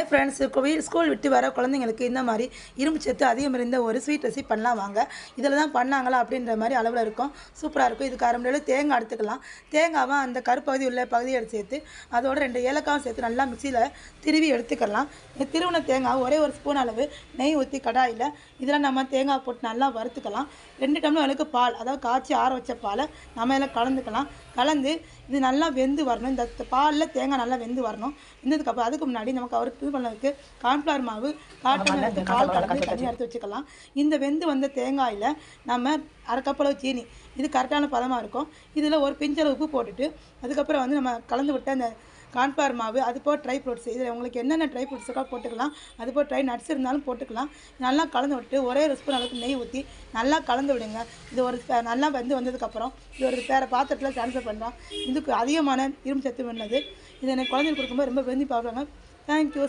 Hi friends, school விட்டு வர குழந்தைங்களுக்கு இந்த மாதிரி இரும்பு சத்து அதிகம் இருந்த ஒரு ஸ்வீட் ரெசிபி பண்ணலாம் வாங்க. இதில் தான் பண்ணாங்களா அப்படின்ற மாதிரி அளவில் இருக்கும். சூப்பராக இருக்கும். இதுக்கு அரை மணி தேங்காய் எடுத்துக்கலாம். தேங்காவை அந்த கருப்பகுதி உள்ள பகுதியை எடுத்து சேர்த்து அதோட 2 ஏலக்காவும் சேர்த்து நல்லா மிக்சியில் திருவி எடுத்துக்கலாம். இந்த திருவின தேங்காய் ஒரே ஒரு ஸ்பூன் அளவு நெய் ஊற்றி கடாயில் இதில் நம்ம தேங்காய் போட்டு நல்லா வறுத்துக்கலாம். 2 டம்ளர் அளவுக்கு பால், அதாவது காய்ச்சி ஆற வச்ச பாலை நம்ம இதில் கலந்துக்கலாம். கலந்து இது நல்லா வெந்து வரணும். இந்த பாலில் தேங்காய் நல்லா வெந்து வரணும். வெந்ததுக்கப்புறம் அதுக்கு முன்னாடி நமக்கு அவருக்கு இது பண்ணதுக்கு கார்ன்ஃப்ளவர் மாவு காட்டு பால் கலந்து தனியாக எடுத்து வச்சுக்கலாம். இந்த வெந்து வந்த தேங்காயில் நம்ம அரை கப் அளவு சீனி, இது கரெக்டான பதமாக இருக்கும். இதில் ஒரு பிஞ்சளவு உப்பு போட்டுட்டு அதுக்கப்புறம் வந்து நம்ம கலந்து விட்ட அந்த கார்ன்ஃப்ளவர் மாவு, அது போல் ட்ரை ஃப்ரூட்ஸ், இதில் உங்களுக்கு என்னென்ன ட்ரை ஃப்ரூட்ஸ் இருக்கோ போட்டுக்கலாம். அது போல் ட்ரை நட்ஸ் இருந்தாலும் போட்டுக்கலாம். நல்லா கலந்து விட்டு ஒரே ஒரு ஸ்பூன் அளவுக்கு நெய் ஊற்றி நல்லா கலந்து விடுங்க. இது ஒரு நல்லா வந்ததுக்கப்புறம் இது ஒரு வேறு பாத்திரத்தில் ட்ரான்ஸ்ஃபர் பண்ணுறோம். இதுக்கு அதிகமான இரும்பு சத்து உள்ளது. இதை எனக்கு குழந்தைங்களுக்கு கொடுக்கும்போது ரொம்ப விரும்பி பார்க்குறாங்க. தேங்க்யூ.